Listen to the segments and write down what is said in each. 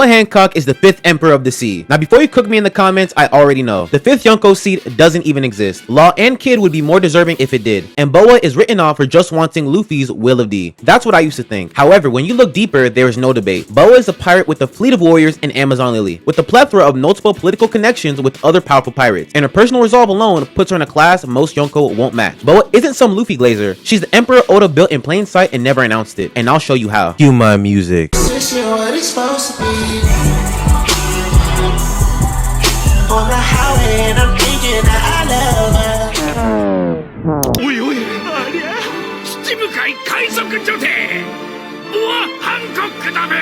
Boa Hancock is the 5th Emperor of the Sea. Now before you cook me in the comments, I already know. The 5th Yonko seed doesn't even exist. Law and Kid would be more deserving if it did. And Boa is written off for just wanting Luffy's Will of D. That's what I used to think. However, when you look deeper, there is no debate. Boa is a pirate with a fleet of warriors in Amazon Lily, with a plethora of notable political connections with other powerful pirates. And her personal resolve alone puts her in a class most Yonko won't match. Boa isn't some Luffy glazer. She's the Emperor Oda built in plain sight and never announced it. And I'll show you how. Cue my music. On the highway and I'm thinking that I love her. Oi, oi, ありゃ、七部会海賊女帝、ボア・ハンコックだべ。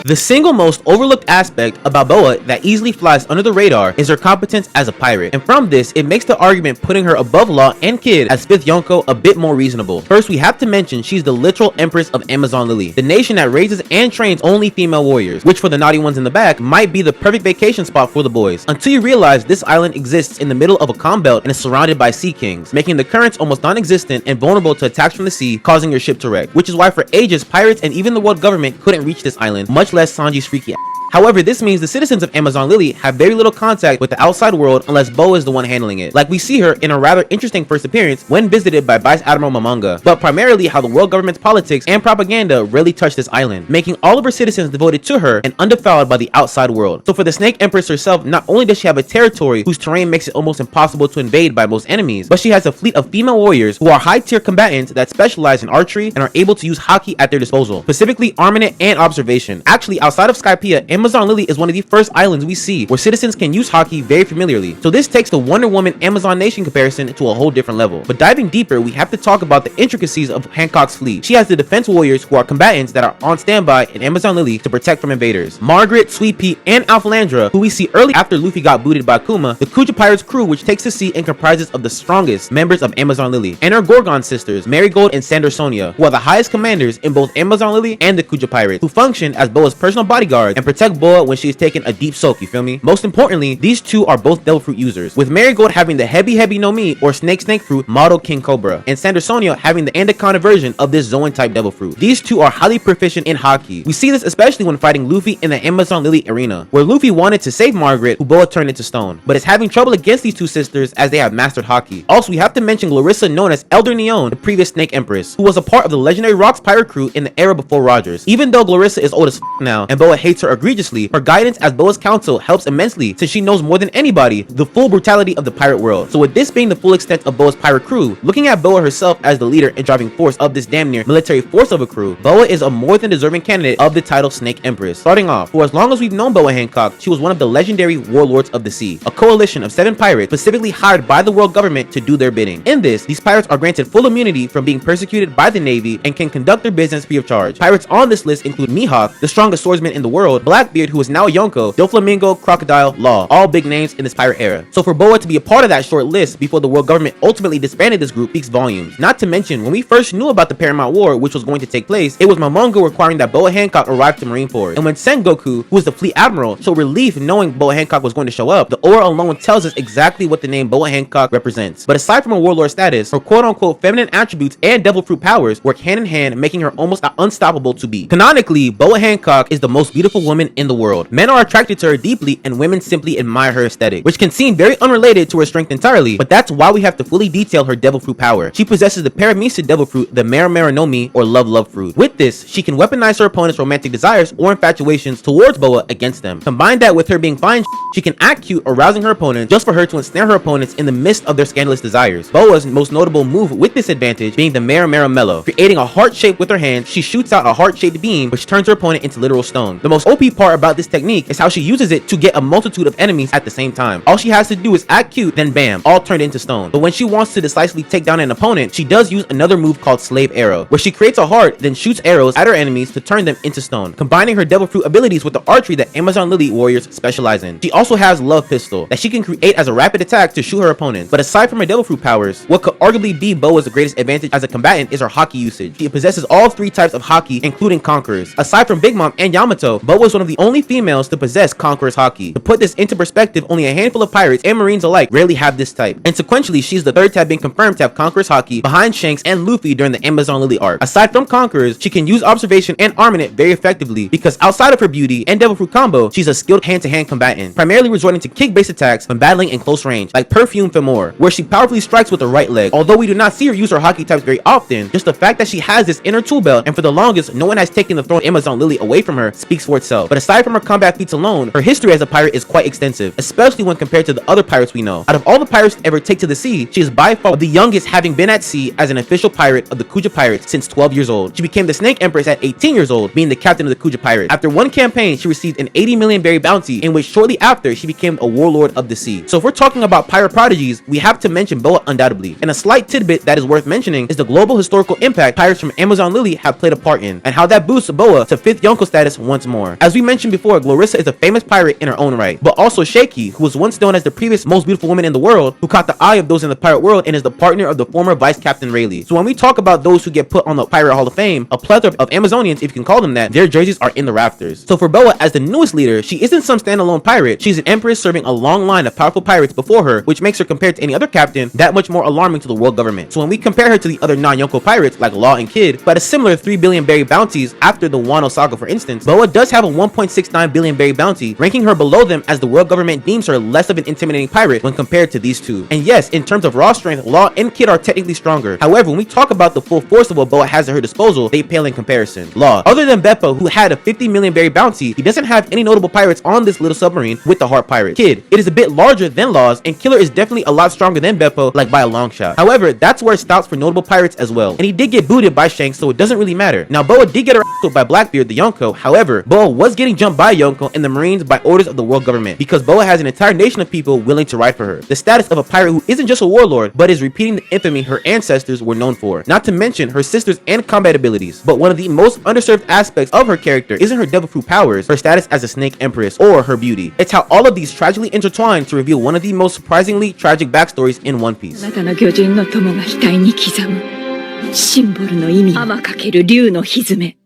The single most overlooked aspect about Boa that easily flies under the radar is her competence as a pirate, and from this, it makes the argument putting her above Law and Kid as 5th Yonko a bit more reasonable. First, we have to mention she's the literal empress of Amazon Lily, the nation that raises and trains only female warriors, which for the naughty ones in the back might be the perfect vacation spot for the boys, until you realize this island exists in the middle of a calm belt and is surrounded by sea kings, making the currents almost non-existent and vulnerable to attacks from the sea, causing your ship to wreck, which is why for ages pirates and even the world government couldn't reach this island, much less Sanji's freaky ass. However, this means the citizens of Amazon Lily have very little contact with the outside world unless Boa is the one handling it, like we see her in a rather interesting first appearance when visited by Vice Admiral Mamanga, but primarily how the world government's politics and propaganda really touch this island, making all of her citizens devoted to her and undefiled by the outside world. So for the Snake Empress herself, not only does she have a territory whose terrain makes it almost impossible to invade by most enemies, but she has a fleet of female warriors who are high-tier combatants that specialize in archery and are able to use Haki at their disposal, specifically armament and observation. Actually, outside of Skypiea, Amazon Lily is one of the first islands we see where citizens can use Haki very familiarly. So this takes the Wonder Woman Amazon Nation comparison to a whole different level. But diving deeper, we have to talk about the intricacies of Hancock's fleet. She has the defense warriors who are combatants that are on standby in Amazon Lily to protect from invaders. Margaret, Sweet Pea, and Alphalandra, who we see early after Luffy got booted by Kuma, the Kuja Pirates crew which takes the sea and comprises of the strongest members of Amazon Lily, and her Gorgon sisters, Marigold and Sandersonia, who are the highest commanders in both Amazon Lily and the Kuja Pirates, who function as Boa's personal bodyguards and protect Boa when she is taking a deep soak, you feel me? Most importantly, these two are both devil fruit users, with Marigold having the heavy no mi or snake fruit model King Cobra, and Sandersonia having the Anaconda version of this Zoan type devil fruit. These two are highly proficient in Haki. We see this especially when fighting Luffy in the Amazon Lily arena, where Luffy wanted to save Margaret, who Boa turned into stone, but is having trouble against these two sisters as they have mastered Haki. Also, we have to mention Clarissa, known as Elder Neon, the previous Snake Empress, who was a part of the legendary Rocks pirate crew in the era before Rogers. Even though Clarissa is old as f now and Boa hates her egregiously, her guidance as Boa's counsel helps immensely since she knows more than anybody the full brutality of the pirate world. So with this being the full extent of Boa's pirate crew, looking at Boa herself as the leader and driving force of this damn near military force of a crew, Boa is a more than deserving candidate of the title Snake Empress. Starting off, for as long as we've known Boa Hancock, she was one of the legendary warlords of the sea, a coalition of 7 pirates specifically hired by the world government to do their bidding. In this, these pirates are granted full immunity from being persecuted by the Navy and can conduct their business free of charge. Pirates on this list include Mihawk, the strongest swordsman in the world, Blackbeard, who is now Yonko, Doflamingo, Crocodile, Law, all big names in this pirate era. So for Boa to be a part of that short list before the world government ultimately disbanded this group speaks volumes. Not to mention, when we first knew about the Paramount War which was going to take place, it was Momongo requiring that Boa Hancock arrive to Marineford. And when Sengoku, who was the fleet admiral, showed relief knowing Boa Hancock was going to show up, the aura alone tells us exactly what the name Boa Hancock represents. But aside from her warlord status, her quote-unquote feminine attributes and devil fruit powers work hand in hand, making her almost unstoppable to beat. Canonically, Boa Hancock is the most beautiful woman in the world. Men are attracted to her deeply and women simply admire her aesthetic, which can seem very unrelated to her strength entirely, but that's why we have to fully detail her devil fruit power. She possesses the Paramesa devil fruit, the Mara no Mi, or love fruit. With this, she can weaponize her opponent's romantic desires or infatuations towards Boa against them. Combine that with her being fine, she can act cute, arousing her opponents just for her to ensnare her opponents in the midst of their scandalous desires. Boa's most notable move with this advantage being the Mara Mellow. Creating a heart shape with her hand, she shoots out a heart-shaped beam which turns her opponent into literal stone. The most OP part about this technique is how she uses it to get a multitude of enemies at the same time. All she has to do is act cute, then bam, all turned into stone. But when she wants to decisively take down an opponent, she does use another move called Slave Arrow, where she creates a heart, then shoots arrows at her enemies to turn them into stone, combining her devil fruit abilities with the archery that Amazon Lily warriors specialize in. She also has Love Pistol that she can create as a rapid attack to shoot her opponents. But aside from her devil fruit powers, what could arguably be Boa's greatest advantage as a combatant is her Haki usage. She possesses all 3 types of Haki, including Conquerors. Aside from Big Mom and Yamato, Boa is one of the only females to possess Conqueror's Haki. To put this into perspective, only a handful of pirates and marines alike rarely have this type, and sequentially she's the third to have been confirmed to have Conqueror's Haki behind Shanks and Luffy during the Amazon Lily arc. Aside from Conquerors, she can use observation and armament very effectively because outside of her beauty and Devil Fruit combo, she's a skilled hand-to-hand combatant, primarily resorting to kick-based attacks when battling in close range, like Perfume Femore, where she powerfully strikes with her right leg. Although we do not see her use her Haki types very often, just the fact that she has this inner tool belt and for the longest no one has taken the throne Amazon Lily away from her speaks for itself. But aside from her combat feats alone, her history as a pirate is quite extensive, especially when compared to the other pirates we know. Out of all the pirates to ever take to the sea, she is by far the youngest, having been at sea as an official pirate of the Kuja Pirates since 12 years old. She became the Snake Empress at 18 years old, being the captain of the Kuja Pirates. After one campaign, she received an 80 million berry bounty, in which shortly after she became a warlord of the sea. So if we're talking about pirate prodigies, we have to mention Boa undoubtedly. And a slight tidbit that is worth mentioning is the global historical impact pirates from Amazon Lily have played a part in, and how that boosts Boa to 5th Yonko status once more. As we mentioned before, Glorissa is a famous pirate in her own right, but also Shaky, who was once known as the previous most beautiful woman in the world, who caught the eye of those in the pirate world and is the partner of the former Vice Captain Rayleigh. So when we talk about those who get put on the Pirate Hall of Fame, a plethora of Amazonians, if you can call them that, their jerseys are in the rafters. So for Boa, as the newest leader, she isn't some standalone pirate, she's an empress serving a long line of powerful pirates before her, which makes her, compared to any other captain, that much more alarming to the world government. So when we compare her to the other non-Yonko pirates like Law and Kid, but a similar 3 billion berry bounties after the Wano saga for instance, Boa does have a 1.69 billion berry bounty, ranking her below them as the world government deems her less of an intimidating pirate when compared to these two. And yes, in terms of raw strength, Law and Kid are technically stronger. However, when we talk about the full force of what Boa has at her disposal, they pale in comparison. Law, other than Beppo, who had a 50 million berry bounty, he doesn't have any notable pirates on this little submarine with the Heart Pirate. Kid, it is a bit larger than Law's, and Killer is definitely a lot stronger than Beppo, like by a long shot. However, that's where it stops for notable pirates as well, and he did get booted by Shanks, so it doesn't really matter. Now, Boa did get her ass whooped by Blackbeard, the Yonko. However, Boa was getting jumped by Yonko and the Marines by orders of the world government, because Boa has an entire nation of people willing to ride for her. The status of a pirate who isn't just a warlord, but is repeating the infamy her ancestors were known for. Not to mention her sisters and combat abilities. But one of the most underserved aspects of her character isn't her devil fruit powers, her status as a Snake Empress, or her beauty. It's how all of these tragically intertwine to reveal one of the most surprisingly tragic backstories in One Piece. あなたの巨人の友が額に刻むシンボルの意味天かける竜の蹄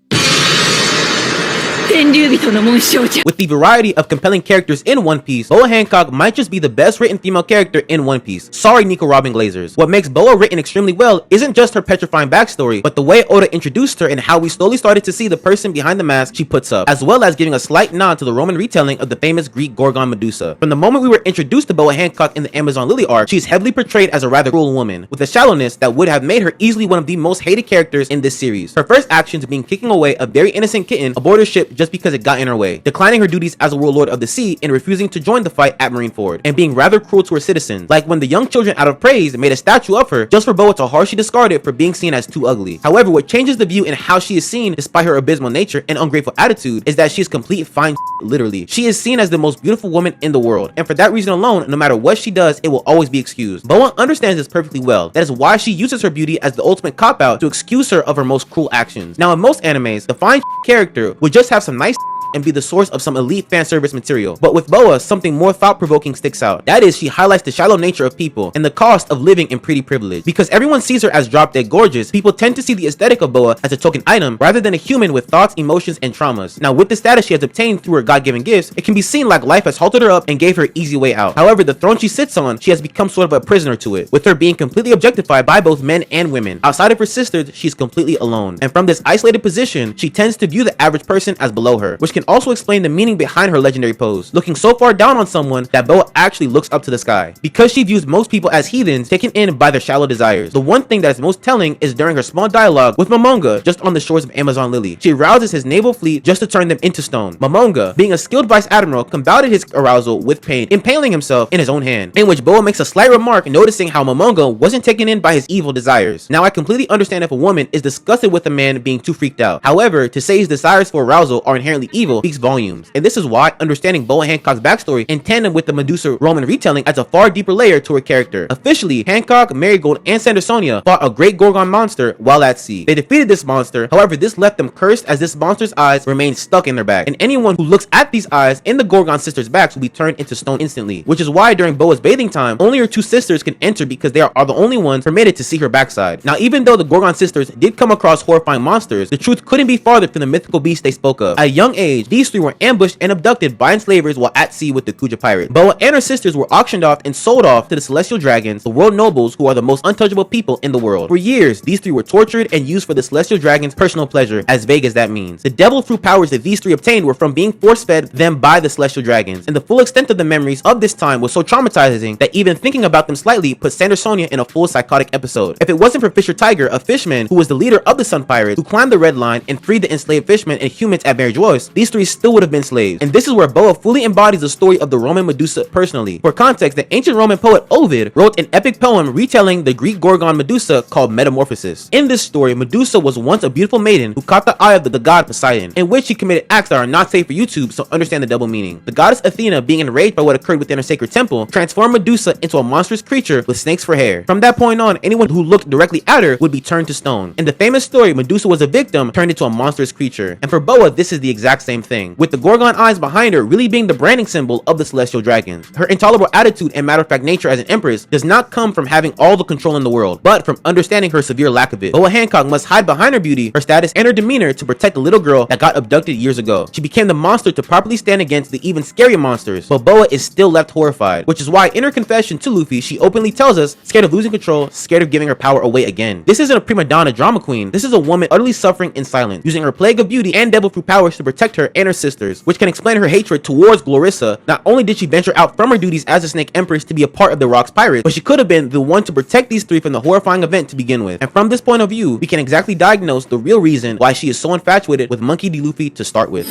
With the variety of compelling characters in One Piece, Boa Hancock might just be the best written female character in One Piece. Sorry, Nico Robin Glazers. What makes Boa written extremely well isn't just her petrifying backstory, but the way Oda introduced her and how we slowly started to see the person behind the mask she puts up, as well as giving a slight nod to the Roman retelling of the famous Greek Gorgon Medusa. From the moment we were introduced to Boa Hancock in the Amazon Lily arc, she's heavily portrayed as a rather cruel woman, with a shallowness that would have made her easily one of the most hated characters in this series. Her first actions being kicking away a very innocent kitten aboard her ship just because it got in her way, declining her duties as a warlord of the sea and refusing to join the fight at Marineford, and being rather cruel to her citizens, like when the young children out of praise made a statue of her just for Boa to harshly discard it for being seen as too ugly. However, what changes the view in how she is seen despite her abysmal nature and ungrateful attitude is that she is complete fine literally. She is seen as the most beautiful woman in the world, and for that reason alone, no matter what she does, it will always be excused. Boa understands this perfectly well. That is why she uses her beauty as the ultimate cop-out to excuse her of her most cruel actions. Now, in most animes, the fine character would just have some nice and be the source of some elite fan service material. But with Boa, something more thought-provoking sticks out. That is, she highlights the shallow nature of people and the cost of living in pretty privilege. Because everyone sees her as drop-dead gorgeous, people tend to see the aesthetic of Boa as a token item rather than a human with thoughts, emotions, and traumas. Now, with the status she has obtained through her God-given gifts, it can be seen like life has halted her up and gave her an easy way out. However, the throne she sits on, she has become sort of a prisoner to it, with her being completely objectified by both men and women. Outside of her sisters, she's completely alone. And from this isolated position, she tends to view the average person as below her, which can also explain the meaning behind her legendary pose, looking so far down on someone that Boa actually looks up to the sky, because she views most people as heathens taken in by their shallow desires. The one thing that is most telling is during her small dialogue with Momonga just on the shores of Amazon Lily. She arouses his naval fleet just to turn them into stone. Momonga, being a skilled vice admiral, combated his arousal with pain, impaling himself in his own hand, in which Boa makes a slight remark noticing how Momonga wasn't taken in by his evil desires. Now, I completely understand if a woman is disgusted with a man being too freaked out. However, to say his desires for arousal are inherently evil speaks volumes. And this is why understanding Boa Hancock's backstory in tandem with the Medusa Roman retelling adds a far deeper layer to her character. Officially, Hancock, Marigold, and Sandersonia fought a great Gorgon monster while at sea. They defeated this monster, however, this left them cursed as this monster's eyes remained stuck in their back. And anyone who looks at these eyes in the Gorgon sisters' backs will be turned into stone instantly, which is why during Boa's bathing time, only her two sisters can enter because they are the only ones permitted to see her backside. Now, even though the Gorgon sisters did come across horrifying monsters, the truth couldn't be farther from the mythical beast they spoke of. At a young age, age, these three were ambushed and abducted by enslavers while at sea with the Kuja pirates. Boa and her sisters were auctioned off and sold off to the Celestial Dragons, the world nobles who are the most untouchable people in the world. For years, these three were tortured and used for the Celestial Dragons' personal pleasure, as vague as that means. The devil fruit powers that these three obtained were from being force-fed them by the Celestial Dragons, and the full extent of the memories of this time was so traumatizing that even thinking about them slightly put Sandersonia in a full psychotic episode. If it wasn't for Fisher Tiger, a fishman who was the leader of the Sun Pirates, who climbed the Red Line and freed the enslaved fishmen and humans at Mary Joyce, these three still would have been slaves. And this is where Boa fully embodies the story of the Roman Medusa personally. For context, the ancient Roman poet Ovid wrote an epic poem retelling the Greek Gorgon Medusa called Metamorphosis. In this story, Medusa was once a beautiful maiden who caught the eye of the god Poseidon, in which she committed acts that are not safe for YouTube, so understand the double meaning. The goddess Athena, being enraged by what occurred within her sacred temple, transformed Medusa into a monstrous creature with snakes for hair. From that point on, anyone who looked directly at her would be turned to stone. In the famous story, Medusa was a victim turned into a monstrous creature. And for Boa, this is the exact same thing, with the Gorgon eyes behind her really being the branding symbol of the Celestial Dragons. Her intolerable attitude and matter-of-fact nature as an empress does not come from having all the control in the world, but from understanding her severe lack of it. Boa Hancock must hide behind her beauty, her status, and her demeanor to protect the little girl that got abducted years ago. She became the monster to properly stand against the even scarier monsters, but Boa is still left horrified, which is why in her confession to Luffy, she openly tells us, scared of losing control, scared of giving her power away again. This isn't a prima donna drama queen, this is a woman utterly suffering in silence, using her plague of beauty and devil fruit powers to protect her and her sisters, which can explain her hatred towards Glorissa. Not only did she venture out from her duties as a Snake Empress to be a part of the Rocks Pirates, but she could have been the one to protect these three from the horrifying event to begin with. And from this point of view, we can exactly diagnose the real reason why she is so infatuated with Monkey D. Luffy to start with.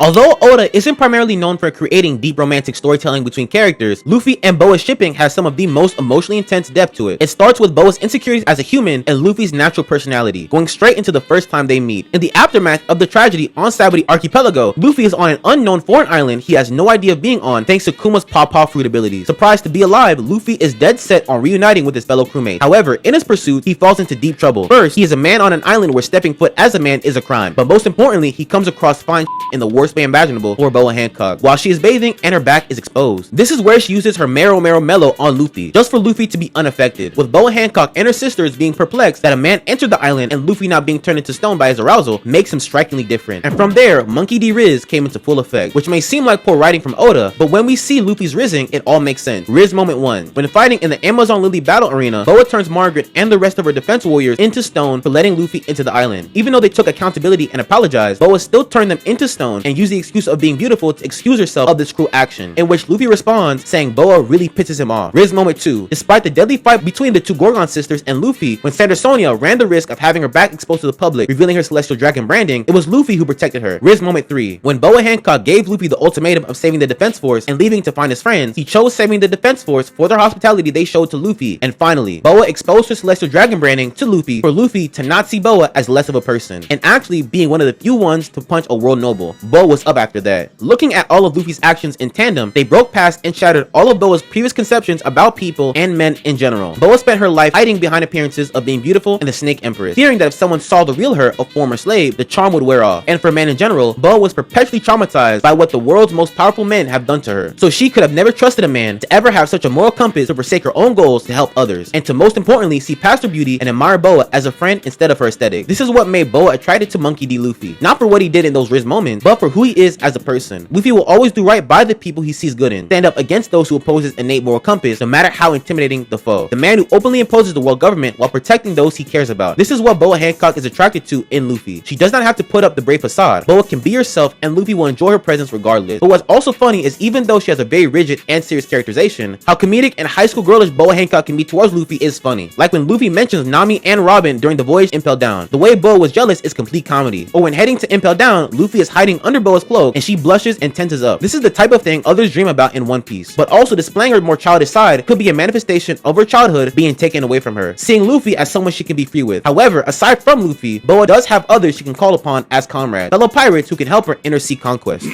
Although Oda isn't primarily known for creating deep romantic storytelling between characters, Luffy and Boa's shipping has some of the most emotionally intense depth to it. It starts with Boa's insecurities as a human and Luffy's natural personality, going straight into the first time they meet. In the aftermath of the tragedy on Sabaody Archipelago, Luffy is on an unknown foreign island he has no idea of being on thanks to Kuma's Paw fruit abilities. Surprised to be alive, Luffy is dead set on reuniting with his fellow crewmates. However, in his pursuit, he falls into deep trouble. First, he is a man on an island where stepping foot as a man is a crime, but most importantly, he comes across fine in the worst way imaginable for Boa Hancock while she is bathing and her back is exposed. This is where she uses her Mero Mellow on Luffy, just for Luffy to be unaffected, with Boa Hancock and her sisters being perplexed that a man entered the island and Luffy not being turned into stone by his arousal makes him strikingly different. And from there, Monkey D. Riz came into full effect, which may seem like poor writing from Oda, but when we see Luffy's rizzing, it all makes sense. Riz moment 1. When fighting in the Amazon Lily battle arena, Boa turns Margaret and the rest of her defense warriors into stone for letting Luffy into the island. Even though they took accountability and apologized, Boa still turned them into stone and used the excuse of being beautiful to excuse herself of this cruel action, in which Luffy responds saying Boa really pisses him off. Riz moment 2. Despite the deadly fight between the two Gorgon sisters and Luffy, when Sandersonia ran the risk of having her back exposed to the public, revealing her Celestial Dragon branding, it was Luffy who protected her. Riz moment 3. When Boa Hancock gave Luffy the ultimatum of saving the defense force and leaving to find his friends, he chose saving the defense force for their hospitality they showed to Luffy. And finally, Boa exposed her Celestial Dragon branding to Luffy for Luffy to not see Boa as less of a person, and actually being one of the few ones to punch a world noble. Boa was up after that. Looking at all of Luffy's actions in tandem, they broke past and shattered all of Boa's previous conceptions about people and men in general. Boa spent her life hiding behind appearances of being beautiful and the Snake Empress, fearing that if someone saw the real her, a former slave, the charm would wear off. And for men in general, Boa was perpetually traumatized by what the world's most powerful men have done to her. So she could have never trusted a man to ever have such a moral compass to forsake her own goals to help others, and to most importantly see past her beauty and admire Boa as a friend instead of her aesthetic. This is what made Boa attracted to Monkey D. Luffy, not for what he did in those Riz moments, but for who he is as a person. Luffy will always do right by the people he sees good in, stand up against those who oppose his innate moral compass, no matter how intimidating the foe. The man who openly opposes the world government while protecting those he cares about. This is what Boa Hancock is attracted to in Luffy. She does not have to put up the brave facade. Boa can be herself and Luffy will enjoy her presence regardless. But what's also funny is even though she has a very rigid and serious characterization, how comedic and high school girlish Boa Hancock can be towards Luffy is funny. Like when Luffy mentions Nami and Robin during the voyage Impel Down. The way Boa was jealous is complete comedy. Or when heading to Impel Down, Luffy is hiding under Boa's cloak and she blushes and tenses up. This is the type of thing others dream about in One Piece. But also displaying her more childish side could be a manifestation of her childhood being taken away from her, seeing Luffy as someone she can be free with. However, aside from Luffy, Boa does have others she can call upon as comrades, fellow pirates who can help her in her sea conquest.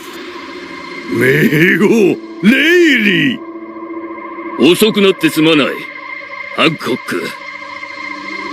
Meigo, Lady! 遅くなってすまない。ハンコック。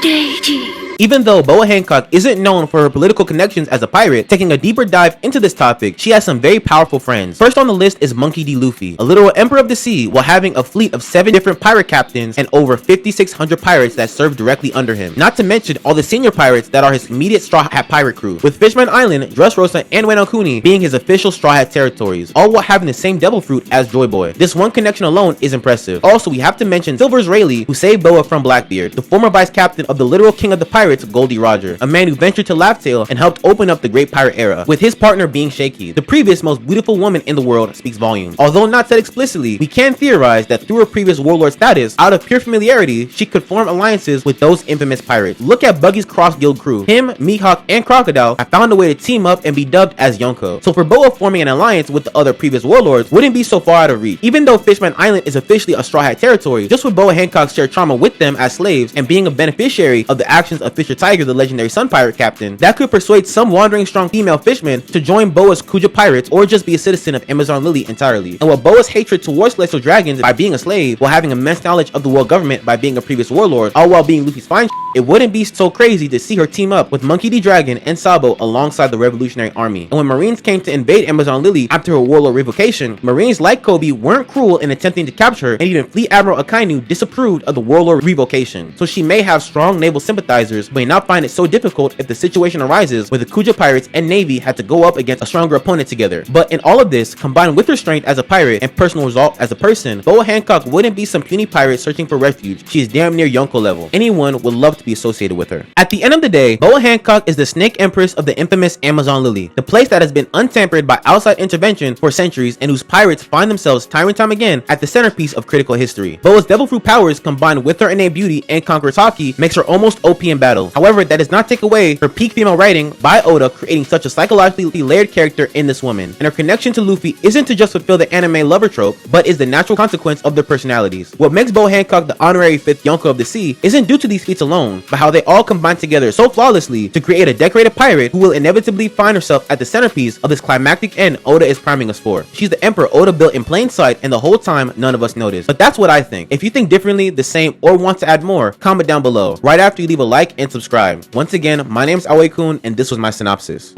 レイジー。Even though Boa Hancock isn't known for her political connections as a pirate, taking a deeper dive into this topic, she has some very powerful friends. First on the list is Monkey D. Luffy, a literal emperor of the sea, while having a fleet of 7 different pirate captains and over 5,600 pirates that serve directly under him. Not to mention all the senior pirates that are his immediate Straw Hat pirate crew, with Fishman Island, Dressrosa, and Wano Kuni being his official Straw Hat territories, all while having the same devil fruit as Joy Boy. This one connection alone is impressive. Also, we have to mention Silver's Rayleigh, who saved Boa from Blackbeard, the former vice captain of the literal king of the pirates, Goldie Roger, a man who ventured to Laughtail and helped open up the Great Pirate Era, with his partner being Shaky, the previous most beautiful woman in the world. Speaks volumes. Although not said explicitly, we can theorize that through her previous warlord status, out of pure familiarity, she could form alliances with those infamous pirates. Look at Buggy's Cross Guild crew. Him, Mihawk, and Crocodile have found a way to team up and be dubbed as Yonko. So for Boa forming an alliance with the other previous warlords wouldn't be so far out of reach. Even though Fishman Island is officially a Straw Hat territory, just with Boa Hancock's shared trauma with them as slaves and being a beneficiary of the actions of Fisher Tiger, the legendary Sun Pirate captain, that could persuade some wandering strong female fishmen to join Boa's Kuja pirates or just be a citizen of Amazon Lily entirely. And while Boa's hatred towards celestial dragons by being a slave, while having immense knowledge of the world government by being a previous warlord, all while being Luffy's fine, it wouldn't be so crazy to see her team up with Monkey D. Dragon and Sabo alongside the Revolutionary Army. And when Marines came to invade Amazon Lily after her warlord revocation, Marines like Kobe weren't cruel in attempting to capture her, and even Fleet Admiral Akainu disapproved of the warlord revocation. So she may have strong naval sympathizers, but may not find it so difficult if the situation arises where the Kuja pirates and Navy had to go up against a stronger opponent together. But in all of this, combined with her strength as a pirate and personal resolve as a person, Boa Hancock wouldn't be some puny pirate searching for refuge. She is damn near Yonko level. Anyone would love to be associated with her. At the end of the day, Boa Hancock is the Snake Empress of the infamous Amazon Lily, the place that has been untampered by outside intervention for centuries and whose pirates find themselves time and time again at the centerpiece of critical history. Boa's devil fruit powers combined with her innate beauty and conqueror's haki makes her almost OP in battle. However, that does not take away her peak female writing by Oda, creating such a psychologically layered character in this woman. And her connection to Luffy isn't to just fulfill the anime lover trope, but is the natural consequence of their personalities. What makes Boa Hancock the honorary 5th Yonko of the sea isn't due to these feats alone, but how they all combine together so flawlessly to create a decorated pirate who will inevitably find herself at the centerpiece of this climactic end Oda is priming us for. She's the emperor Oda built in plain sight, and the whole time none of us noticed. But that's what I think. If you think differently, the same, or want to add more, comment down below right after you leave a like and subscribe. Once again, my name's AOI-KUN, and this was my synopsis.